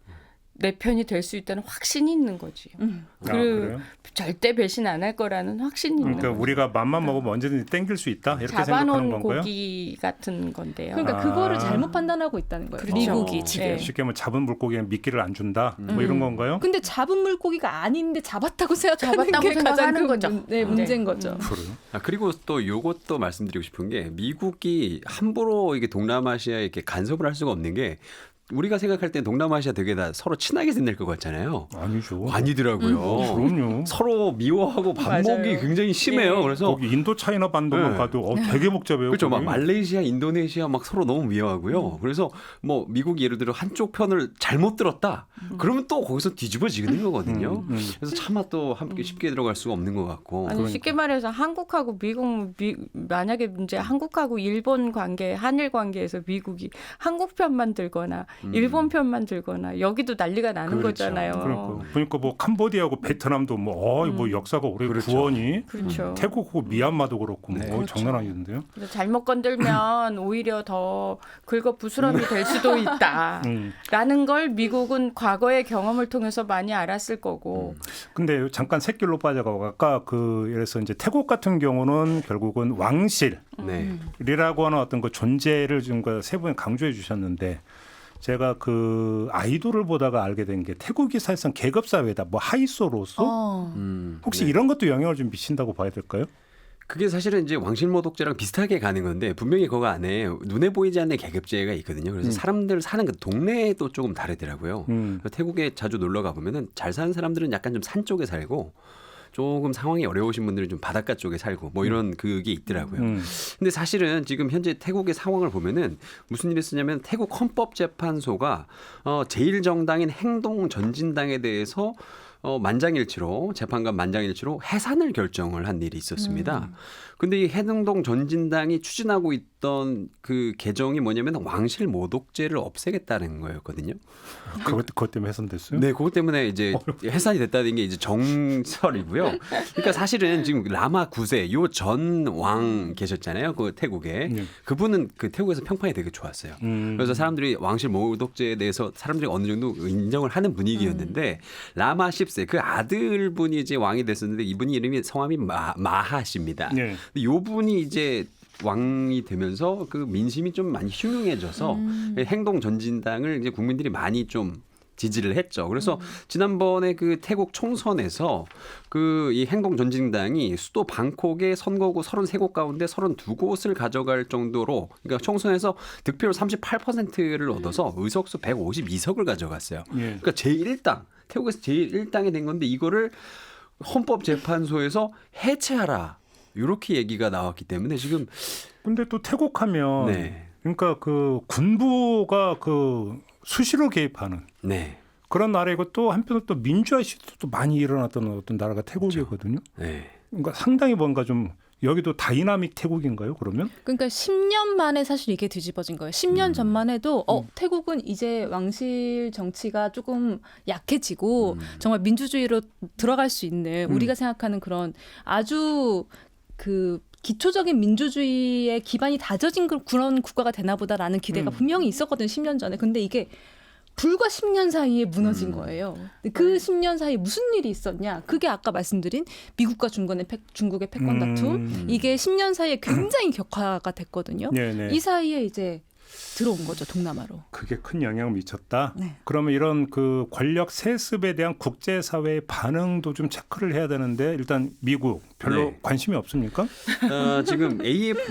내 편이 될 수 있다는 확신이 있는 거지. 그래요? 절대 배신 안 할 거라는 확신이 있는 그러니까 거지. 우리가 맘만 먹으면 언제든지 땡길 수 있다 이렇게 생각하는 잡아놓은 건가요? 고기 같은 건데요. 그러니까 그거를 잘못 판단하고 있다는 거예요. 그렇죠. 미국이 지금. 네. 쉽게 말하면 잡은 물고기는 미끼를 안 준다 뭐 이런 건가요? 근데 잡은 물고기가 아닌데 잡았다고 생각하는 잡았다고 게 가장 생각하는 큰 거죠. 문제인 거죠. 그래요? 그리고 또 요것도 말씀드리고 싶은 게 미국이 함부로 이게 동남아시아에 이렇게 간섭을 할 수가 없는 게 우리가 생각할 때 동남아시아 되게 다 서로 친하게 지낼 것 같잖아요. 아니죠. 아니더라고요. 그럼요. 서로 미워하고 반목이 맞아요. 굉장히 심해요. 네. 그래서 거기 인도 차이나 반도만 네. 가도 되게 복잡해요. 그렇죠. 막 거기. 말레이시아, 인도네시아 막 서로 너무 미워하고요. 그래서 뭐 미국이 예를 들어 한쪽 편을 잘못 들었다. 그러면 또 거기서 뒤집어지는 거거든요. 그래서 차마 또 함께 쉽게 들어갈 수가 없는 것 같고. 아니 쉽게 말해서 한국하고 만약에 이제 한국하고 일본 관계, 한일 관계에서 미국이 한국 편만 들거나 일본 편만 들거나 여기도 난리가 나는 그렇죠. 거잖아요. 그러니까 뭐 캄보디아하고 베트남도 뭐 역사가 오래 그렇죠. 구원이 그렇죠. 태국하고 미얀마도 그렇고 뭐 네. 그렇죠. 장난 아니던데요. 그래서 잘못 건들면 오히려 더 긁어 부스럼이 될 수도 있다라는 걸 미국은 과거의 경험을 통해서 많이 알았을 거고. 근데 잠깐 샛길로 빠져가고 아까 그래서 이제 태국 같은 경우는 결국은 왕실이라고 네. 하는 어떤 그 존재를 좀 세 분이 강조해 주셨는데 제가 그 아이돌을 보다가 알게 된 게 태국이 사실상 계급 사회다. 뭐 하이소로서 혹시 네. 이런 것도 영향을 좀 미친다고 봐야 될까요? 그게 사실은 이제 왕실모독제랑 비슷하게 가는 건데 분명히 그거 안에 눈에 보이지 않는 계급제가 있거든요. 그래서 사람들 사는 그 동네도 조금 다르더라고요. 태국에 자주 놀러 가보면은 잘 사는 사람들은 약간 좀 산 쪽에 살고 조금 상황이 어려우신 분들은 좀 바닷가 쪽에 살고 뭐 이런 그게 있더라고요. 근데 사실은 지금 현재 태국의 상황을 보면은 무슨 일이 있었냐면 태국 헌법재판소가 제1정당인 행동전진당에 대해서 만장일치로 재판관 만장일치로 해산을 결정을 한 일이 있었습니다. 근데 이 해동동 전진당이 추진하고 있던 그 개정이 뭐냐면 왕실 모독제를 없애겠다는 거였거든요. 그것 때문에 해산됐어요? 네, 그것 때문에 이제 해산이 됐다는 게 이제 정설이고요. 그러니까 사실은 지금 라마 9세 요 전 왕 계셨잖아요. 그 태국에. 네. 그분은 그 태국에서 평판이 되게 좋았어요. 그래서 사람들이 왕실 모독제에 대해서 사람들이 어느 정도 인정을 하는 분위기였는데 라마 10세 그 아들분이 이제 왕이 됐었는데 이분이 이름이 성함이 마하씨입니다. 네. 근데 요 분이 이제 왕이 되면서 그 민심이 좀 많이 흉흉해져서 행동 전진당을 이제 국민들이 많이 좀 지지를 했죠. 그래서 지난번에 그 태국 총선에서 그 이 행동 전진당이 수도 방콕의 선거구 33곳 가운데 32곳을 가져갈 정도로 그러니까 총선에서 득표율 38%를 얻어서 의석수 152석을 가져갔어요. 예. 그러니까 제1당 태국에서 제1당이 된 건데 이거를 헌법재판소에서 해체하라. 이렇게 얘기가 나왔기 때문에 지금 근데 또 태국하면 네. 그러니까 그 군부가 그 수시로 개입하는 네. 그런 나라이고 또 한편으로 또 민주화 시도도 많이 일어났던 어떤 나라가 태국이거든요. 네. 그러니까 상당히 뭔가 좀 여기도 다이나믹 태국인가요? 그러면? 그러니까 10년 만에 사실 이게 뒤집어진 거예요. 10년 전만 해도 태국은 이제 왕실 정치가 조금 약해지고 정말 민주주의로 들어갈 수 있는 우리가 생각하는 그런 아주 그 기초적인 민주주의의 기반이 다져진 그런 국가가 되나 보다라는 기대가 분명히 있었거든요. 10년 전에. 근데 이게 불과 10년 사이에 무너진 거예요. 그 10년 사이에 무슨 일이 있었냐? 그게 아까 말씀드린 미국과 중국의 패권 다툼. 이게 10년 사이에 굉장히 격화가 됐거든요. 네네. 이 사이에 이제 들어온 거죠, 동남아로. 그게 큰 영향을 미쳤다. 네. 그러면 이런 그 권력 세습에 대한 국제사회의 반응도 좀 체크를 해야 되는데 일단 미국 별로 네. 관심이 없습니까? 지금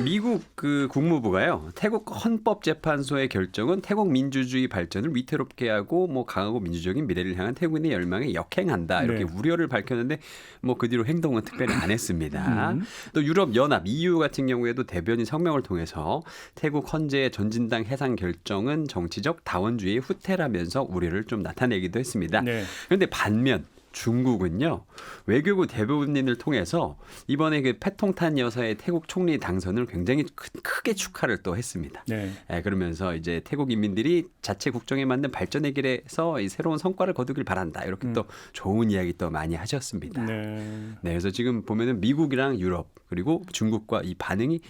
미국 그 국무부가요. 태국 헌법재판소의 결정은 태국 민주주의 발전을 위태롭게 하고 뭐 강하고 민주적인 미래를 향한 태국인의 열망에 역행한다. 이렇게 네. 우려를 밝혔는데 뭐 그 뒤로 행동은 특별히 안 했습니다. 또 유럽 연합 EU 같은 경우에도 대변인 성명을 통해서 태국 헌재의 전진당 해상 결정은 정치적 다원주의의 후퇴라면서 우려를 좀 나타내기도 했습니다. 네. 그런데 반면 중국은요 외교부 대변인을 통해서 이번에 그 패통탄 여사의 태국 총리 당선을 굉장히 크게 축하를 또 했습니다. 네. 그러면서 이제 태국 인민들이 자체 국정에 맞는 발전의 길에서 이 새로운 성과를 거두길 바란다. 이렇게 또 좋은 이야기 또 많이 하셨습니다. 네. 그래서 지금 보면은 미국이랑 유럽 그리고 중국과 이 반응이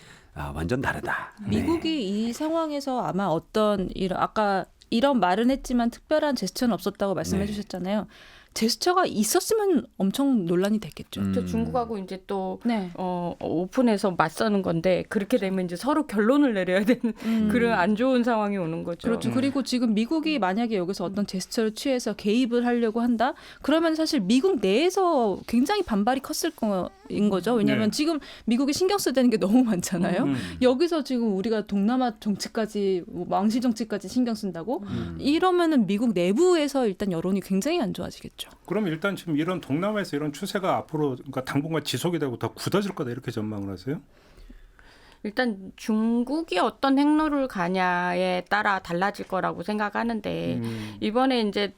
완전 다르다. 미국이 이 상황에서 아마 어떤 아까 이런 말은 했지만 특별한 제스처는 없었다고 말씀해 네. 주셨잖아요. 제스처가 있었으면 엄청 논란이 됐겠죠. 또 중국하고 이제 또 네. 오픈해서 맞서는 건데 그렇게 되면 이제 서로 결론을 내려야 되는 그런 안 좋은 상황이 오는 거죠. 그렇죠. 그리고 지금 미국이 만약에 여기서 어떤 제스처를 취해서 개입을 하려고 한다? 그러면 사실 미국 내에서 굉장히 반발이 컸을 거인 거죠. 왜냐하면 네. 지금 미국이 신경 써야 되는 게 너무 많잖아요. 여기서 지금 우리가 동남아 정치까지 왕실 정치까지 신경 쓴다고? 이러면은 미국 내부에서 일단 여론이 굉장히 안 좋아지겠죠. 그럼 일단 지금 이런 동남아에서 이런 추세가 앞으로 그러니까 당분간 지속이 되고 더 굳어질 거다 이렇게 전망을 하세요? 일단 중국이 어떤 행로를 가냐에 따라 달라질 거라고 생각하는데 이번에 이제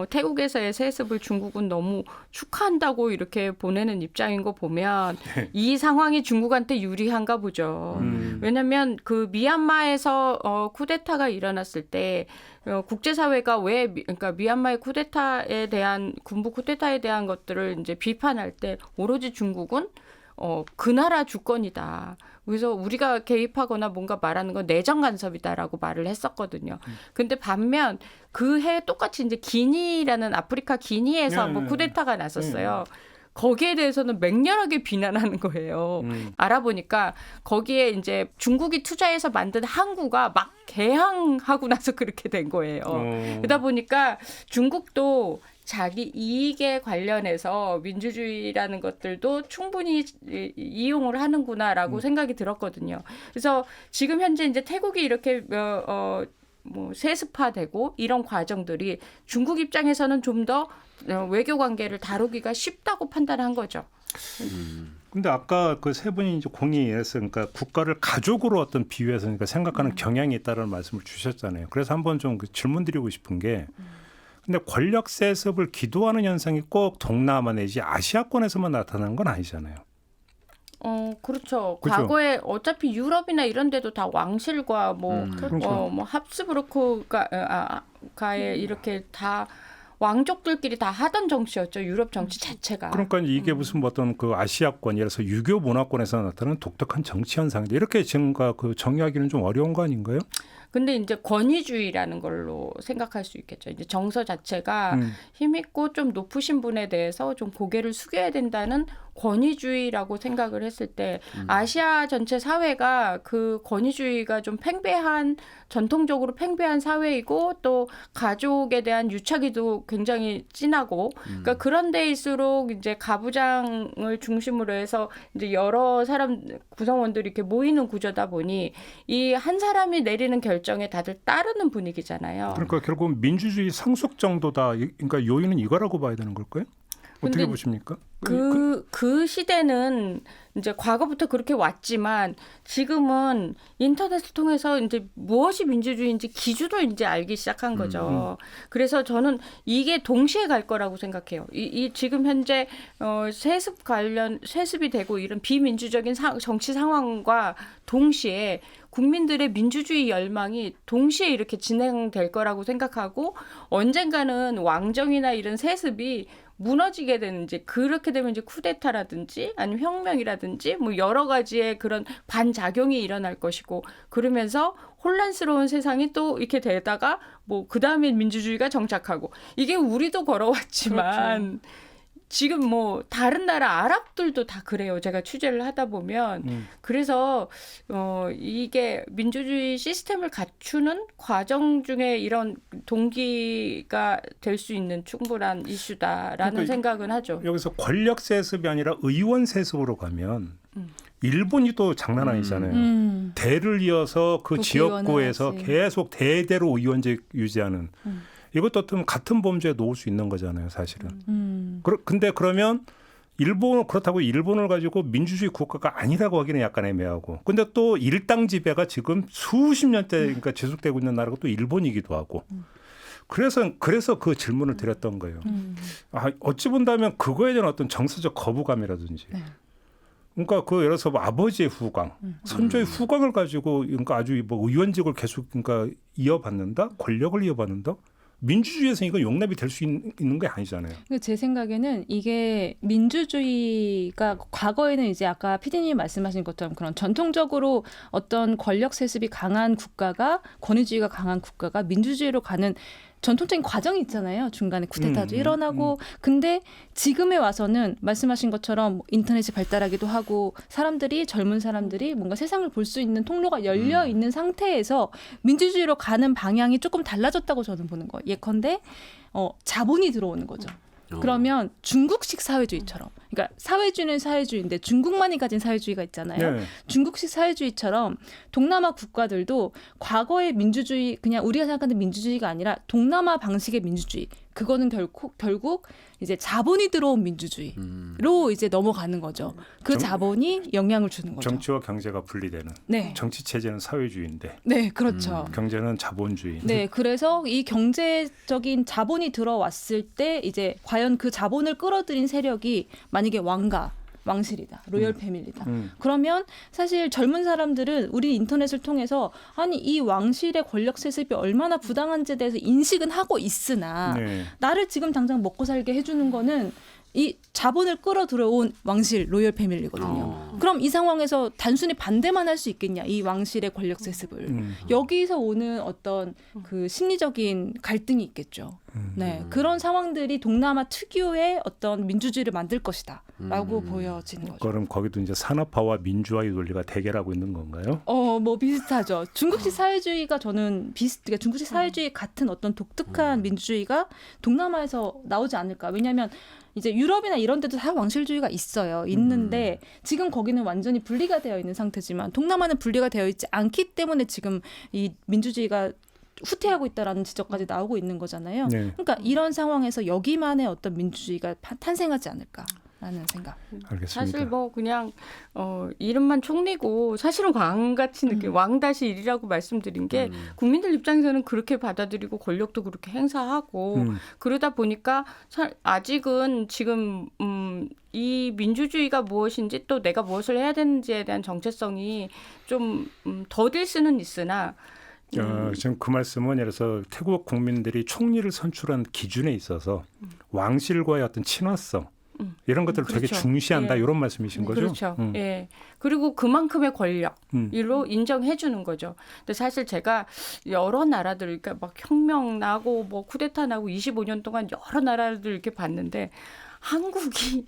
태국에서의 세습을 중국은 너무 축하한다고 이렇게 보내는 입장인 거 보면 이 상황이 중국한테 유리한가 보죠. 왜냐하면 그 미얀마에서 쿠데타가 일어났을 때 국제사회가 왜 그러니까 미얀마의 쿠데타에 대한 군부 쿠데타에 대한 것들을 이제 비판할 때 오로지 중국은 그 나라 주권이다. 그래서 우리가 개입하거나 뭔가 말하는 건 내정 간섭이다라고 말을 했었거든요. 근데 반면 그 해 똑같이 이제 기니라는 아프리카 기니에서 한번 쿠데타가 났었어요. 거기에 대해서는 맹렬하게 비난하는 거예요. 알아보니까 거기에 이제 중국이 투자해서 만든 항구가 막 개항하고 나서 그렇게 된 거예요. 그러다 보니까 중국도 자기 이익에 관련해서 민주주의라는 것들도 충분히 이용을 하는구나라고 생각이 들었거든요. 그래서 지금 현재 이제 태국이 이렇게 뭐 세습화되고 이런 과정들이 중국 입장에서는 좀 더 외교 관계를 다루기가 쉽다고 판단한 거죠. 근데 아까 그 세 분이 이제 공의해서 그러니까 국가를 가족으로 어떤 비유해서 그러니까 생각하는 경향이 있다는 말씀을 주셨잖아요. 그래서 한번 좀 질문 드리고 싶은 게 근데 권력 세습을 기도하는 현상이 꼭 동남아 내지 아시아권에서만 나타나는 건 아니잖아요. 그렇죠. 그렇죠. 과거에 어차피 유럽이나 이런 데도 다 왕실과 뭐 합스부르크가에 이렇게 다 왕족들끼리 다 하던 정치였죠. 유럽 정치 자체가. 그러니까 이게 무슨 어떤 그 아시아권 예를 들어서 유교 문화권에서 나타나는 독특한 정치 현상인데 이렇게 지금과 그 정의하기는 좀 어려운 거 아닌가요? 근데 이제 권위주의라는 걸로 생각할 수 있겠죠. 이제 정서 자체가 힘있고 좀 높으신 분에 대해서 좀 고개를 숙여야 된다는 권위주의라고 생각을 했을 때 아시아 전체 사회가 그 권위주의가 좀 팽배한 전통적으로 팽배한 사회이고 또 가족에 대한 유착이도 굉장히 진하고 그러니까 그런 데일수록 이제 가부장을 중심으로 해서 이제 여러 사람 구성원들이 이렇게 모이는 구조다 보니 이 한 사람이 내리는 결정에 다들 따르는 분위기잖아요. 그러니까 결국 민주주의 상속 정도다. 그러니까 요인은 이거라고 봐야 되는 걸까요? 어떻게 근데 보십니까? 그 시대는 이제 과거부터 그렇게 왔지만 지금은 인터넷을 통해서 이제 무엇이 민주주의인지 기준을 이제 알기 시작한 거죠. 그래서 저는 이게 동시에 갈 거라고 생각해요. 이 지금 현재 세습이 되고 이런 비민주적인 정치 상황과 동시에 국민들의 민주주의 열망이 동시에 이렇게 진행될 거라고 생각하고 언젠가는 왕정이나 이런 세습이 무너지게 되는지 그렇게 되면 이제 쿠데타라든지 아니면 혁명이라든지 뭐 여러 가지의 그런 반작용이 일어날 것이고 그러면서 혼란스러운 세상이 또 이렇게 되다가 뭐 그다음에 민주주의가 정착하고 이게 우리도 걸어왔지만 그렇죠. 지금 뭐 다른 나라 아랍들도 다 그래요. 제가 취재를 하다 보면 그래서 이게 민주주의 시스템을 갖추는 과정 중에 이런 동기가 될 수 있는 충분한 이슈다라는 그러니까 생각은 하죠. 여기서 권력 세습이 아니라 의원 세습으로 가면 일본이 또 장난 아니잖아요. 대를 이어서 그 지역구에서 국회의원을 계속 대대로 의원직 유지하는 이것도 어떤 같은 범죄에 놓을 수 있는 거잖아요, 사실은. 근데 그러면 그렇다고 일본을 가지고 민주주의 국가가 아니라고 하기는 약간 애매하고. 근데 또 일당 지배가 지금 수십 년째 그러니까 지속되고 있는 나라가 또 일본이기도 하고. 그래서 그 질문을 드렸던 거예요. 어찌 본다면 그거에 대한 어떤 정서적 거부감이라든지. 그러니까 그 예를 들어서 뭐 아버지의 후광, 선조의 후광을 가지고 그러니까 아주 뭐 의원직을 계속 그러니까 이어받는다, 권력을 이어받는다. 민주주의에서 이거 용납이 될 수 있는 게 아니잖아요. 제 생각에는 이게 민주주의가 과거에는 이제 아까 PD님이 말씀하신 것처럼 그런 전통적으로 어떤 권력 세습이 강한 국가가 권위주의가 강한 국가가 민주주의로 가는 전통적인 과정이 있잖아요. 중간에 쿠데타도 일어나고. 근데 지금에 와서는 말씀하신 것처럼 인터넷이 발달하기도 하고 젊은 사람들이 뭔가 세상을 볼 수 있는 통로가 열려 있는 상태에서 민주주의로 가는 방향이 조금 달라졌다고 저는 보는 거예요. 예컨대 자본이 들어오는 거죠. 그러면 중국식 사회주의처럼, 그러니까 사회주의는 사회주의인데 중국만이 가진 사회주의가 있잖아요. 네. 중국식 사회주의처럼 동남아 국가들도 과거의 민주주의, 그냥 우리가 생각하는 민주주의가 아니라 동남아 방식의 민주주의, 그거는 결국 이제 자본이 들어온 민주주의로 이제 넘어가는 거죠. 그 자본이 영향을 주는 거죠. 정치와 경제가 분리되는. 네. 정치 체제는 사회주의인데. 네, 그렇죠. 경제는 자본주의. 네, 그래서 이 경제적인 자본이 들어왔을 때 이제 과연 그 자본을 끌어들인 세력이 만약에 왕실이다, 로열 패밀리다. 그러면 사실 젊은 사람들은 우리 인터넷을 통해서 아니 이 왕실의 권력 세습이 얼마나 부당한지에 대해서 인식은 하고 있으나 나를 지금 당장 먹고 살게 해주는 거는 이 자본을 끌어들여온 왕실 로열 패밀리거든요. 그럼 이 상황에서 단순히 반대만 할 수 있겠냐, 이 왕실의 권력 세습을. 여기서 오는 어떤 그 심리적인 갈등이 있겠죠. 네, 그런 상황들이 동남아 특유의 어떤 민주주의를 만들 것이다라고 보여지는 거죠. 그럼 거기도 이제 산업화와 민주화의 논리가 대결하고 있는 건가요? 뭐 비슷하죠. 중국식 사회주의가 저는 그러니까 중국식 사회주의 같은 어떤 독특한 민주주의가 동남아에서 나오지 않을까. 왜냐하면 이제 유럽이나 이런 데도 다 왕실주의가 있는데 지금 거기는 완전히 분리가 되어 있는 상태지만 동남아는 분리가 되어 있지 않기 때문에 지금 이 민주주의가 후퇴하고 있다라는 지적까지 나오고 있는 거잖아요. 네. 그러니까 이런 상황에서 여기만의 어떤 민주주의가 탄생하지 않을까라는 생각. 알겠습니다. 사실 뭐 그냥 이름만 총리고 사실은 왕같이 왕-1이라고 말씀드린 게 국민들 입장에서는 그렇게 받아들이고 권력도 그렇게 행사하고 그러다 보니까 아직은 지금 이 민주주의가 무엇인지 또 내가 무엇을 해야 되는지에 대한 정체성이 좀 더딜 수는 있으나 지금 그 말씀은 예를 들어서 태국 국민들이 총리를 선출한 기준에 있어서 왕실과의 어떤 친화성 이런 것들을 되게 그렇죠. 중시한다 예. 이런 말씀이신 거죠? 그렇죠. 예. 그리고 그만큼의 권력. 음. 일로 인정해 주는 거죠. 근데 사실 제가 여러 나라들 그러니까 막 혁명 나고 뭐 쿠데타 나고 25년 동안 여러 나라들 이렇게 봤는데 한국이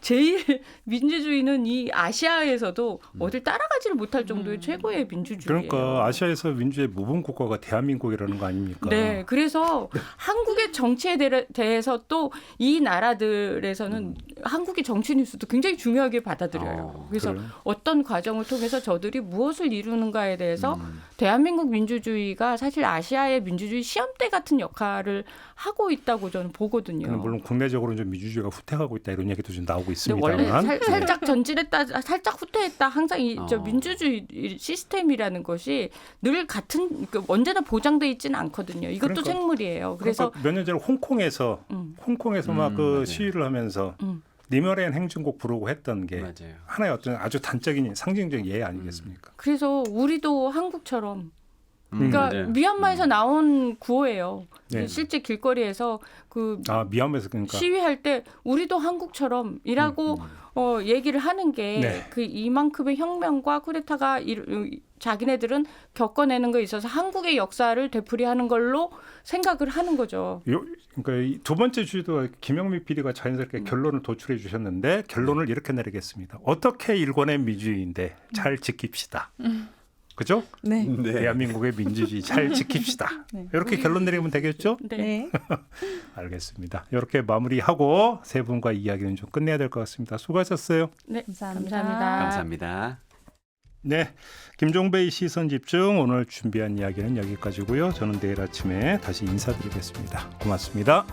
제일 민주주의는 이 아시아에서도 어딜 따라가지를 못할 정도의 최고의 민주주의예요. 그러니까 아시아에서 민주주의 모범 국가가 대한민국이라는 거 아닙니까? 네, 그래서 한국의 정치에 대해서 또 이 나라들에서는 한국의 정치 뉴스도 굉장히 중요하게 받아들여요. 그래서 그래요? 어떤 과정을 통해서 저들이 무엇을 이루는가에 대해서 대한민국 민주주의가 사실 아시아의 민주주의 시험대 같은 역할을 하고 있다고 저는 보거든요. 물론 국내적으로는 좀 민주주의가 후퇴하고 있다 이런 얘기도 좀 나오고 근데 원래 있습니다만 살짝 전진했다, 살짝 후퇴했다. 항상 저 어. 민주주의 시스템이라는 것이 늘 같은 그러니까 언제나 보장돼 있지는 않거든요. 이것도 그러니까- 생물이에요. 그래서 몇 년 전에 홍콩에서 막 그 맞아요. 시위를 하면서 음. 니머레인 행진곡 부르고 했던 게 맞아요. 하나의 어떤 아주 단적인 상징적인 예 아니겠습니까? 그래서 우리도 한국처럼 그러니까 맞아요. 미얀마에서 나온 구호예요. 네. 실제 길거리에서 그 미얀마에서 그러니까 시위할 때 우리도 한국처럼이라고 얘기를 하는 게 네. 그 이만큼의 혁명과 쿠데타가 자기네들은 겪어내는 거에 있어서 한국의 역사를 되풀이하는 걸로 생각을 하는 거죠. 그러니까 이 두 번째 주제도 김영미 PD가 자연스럽게 결론을 도출해 주셨는데 결론을 이렇게 내리겠습니다. 어떻게 일본의 민주주의인데 잘 지킵시다. 그죠? 네. 대한민국의 민주주의 잘 지킵시다. 네. 이렇게 결론 내리면 되겠죠? 네. 알겠습니다. 이렇게 마무리하고 세 분과 이야기는 좀 끝내야 될 것 같습니다. 수고하셨어요. 네, 감사합니다. 감사합니다. 감사합니다. 네, 김종배의 시선 집중 오늘 준비한 이야기는 여기까지고요. 저는 내일 아침에 다시 인사드리겠습니다. 고맙습니다.